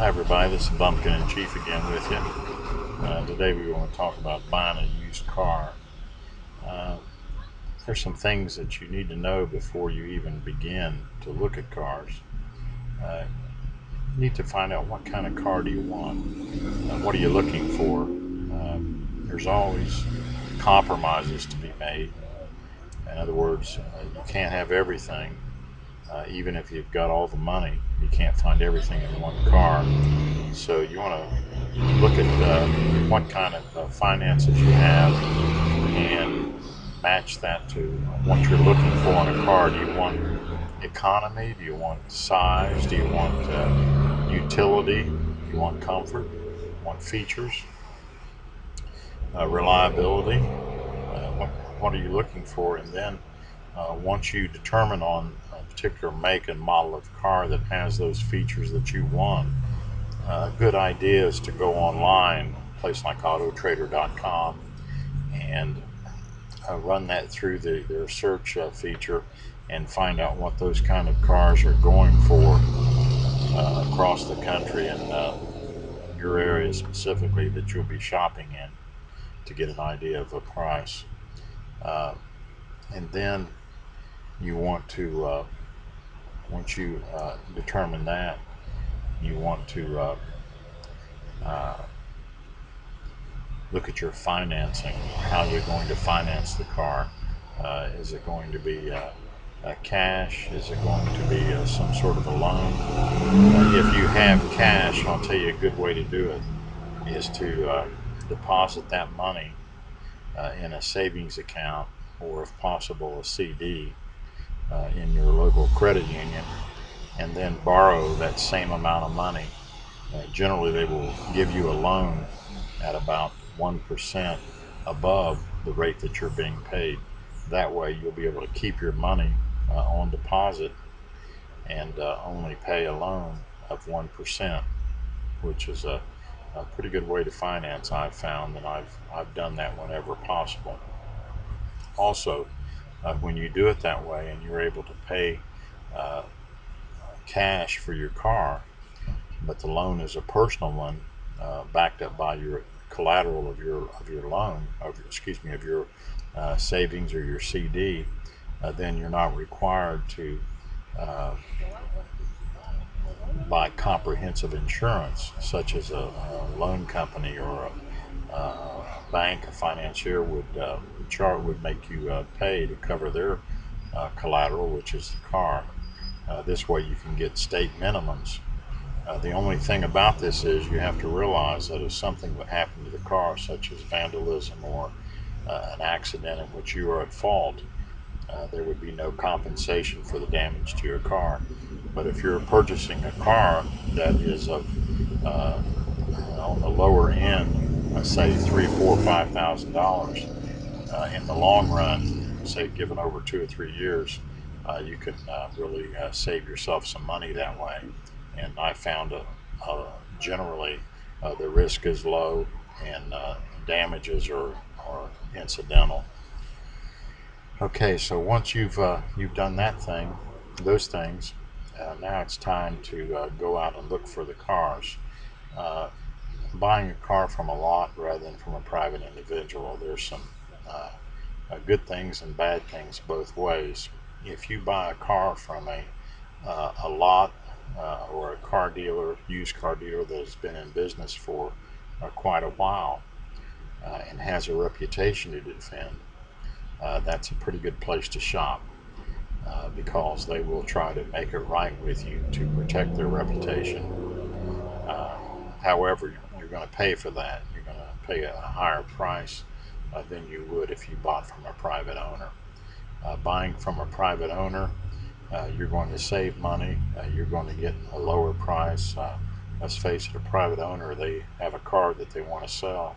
Hi everybody, this is Bumpkin and Chief again with you. Today we want to talk about buying a used car. Uh, there's some things that you need to know before you even begin to look at cars. You need to find out what kind of car do you want. What are you looking for? There's always compromises to be made. In other words, you can't have everything. Even if you've got all the money, you can't find everything in one car. So you want to look at what kind of finances you have and match that to what you're looking for in a car. Do you want economy? Do you want size? Do you want utility? Do you want comfort? Do you want features? Reliability? What are you looking for? And then once you determine on a particular make and model of car that has those features that you want, a good idea is to go online, a place like autotrader.com, and run that through their search feature and find out what those kind of cars are going for across the country and your area specifically that you'll be shopping in to get an idea of a price. And then you want to, once you determine that, you want to look at your financing, how you're going to finance the car. Is it going to be cash? Is it going to be some sort of a loan? If you have cash, I'll tell you a good way to do it is to deposit that money in a savings account, or if possible a CD in your local credit union, and then borrow that same amount of money. Generally they will give you a loan at about 1% above the rate that you're being paid. That way you'll be able to keep your money on deposit and only pay a loan of 1%, which is a pretty good way to finance, I've found, and I've done that whenever possible. Also, when you do it that way and you're able to pay cash for your car, but the loan is a personal one, backed up by your collateral of your loan, of your savings or your CD, then you're not required to buy comprehensive insurance, such as a loan company or a bank, a financier would make you pay to cover their collateral, which is the car. This way you can get state minimums. The only thing about this is you have to realize that if something would happen to the car, such as vandalism or an accident in which you are at fault, there would be no compensation for the damage to your car. But if you're purchasing a car that is of on the lower end, say $3,000, $4,000, $5,000, in the long run, say given over 2 or 3 years, you can really save yourself some money that way. And I found generally the risk is low and damages are incidental. Okay, so once you've done those things, now it's time to go out and look for the cars. Buying a car from a lot rather than from a private individual, there's some good things and bad things both ways. If you buy a car from a lot or a car dealer, used car dealer that has been in business for quite a while and has a reputation to defend, that's a pretty good place to shop because they will try to make it right with you to protect their reputation. However, you're going to pay for that. You're going to pay a higher price than you would if you bought from a private owner. Buying from a private owner, you're going to save money. You're going to get a lower price. Let's face it, a private owner, they have a car that they want to sell.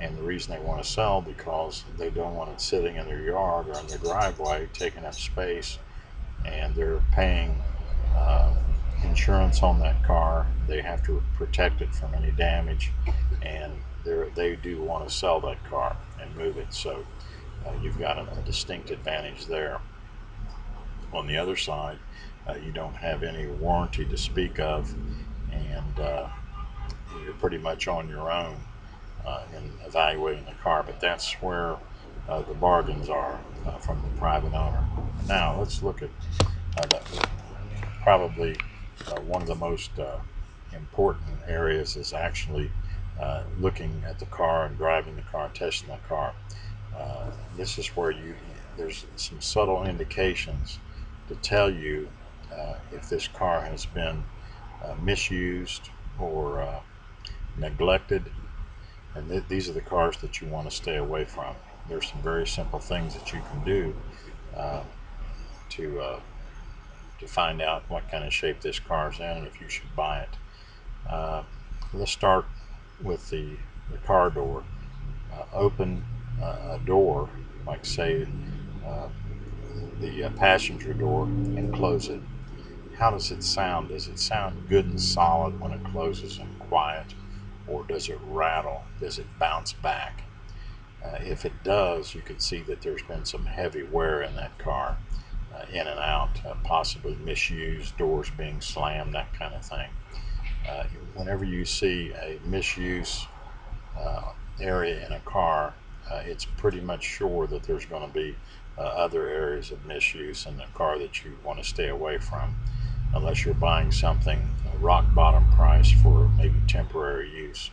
And the reason they want to sell because they don't want it sitting in their yard or in their driveway taking up space, and they're paying insurance on that car. They have to protect it from any damage, and they do want to sell that car and move it. So you've got a distinct advantage there. On the other side, you don't have any warranty to speak of, and and you're pretty much on your own in evaluating the car. But that's where the bargains are from the private owner. Now let's look at probably one of the most important areas is actually looking at the car and driving the car, testing the car. This is where there's some subtle indications to tell you if this car has been misused or neglected, and these are the cars that you want to stay away from. There's some very simple things that you can do uh, to find out what kind of shape this car's in and if you should buy it. Uh, let's start with the car door. Open a door, like say uh, the passenger door, and close it. How does it sound? Does it sound good and solid when it closes and quiet, or does it rattle? Does it bounce back? If it does, you can see that there's been some heavy wear in that car, in and out, possibly misused, doors being slammed, that kind of thing. Whenever you see a misuse area in a car, it's pretty much sure that there's going to be other areas of misuse in the car that you want to stay away from, unless you're buying something rock bottom price for maybe temporary use.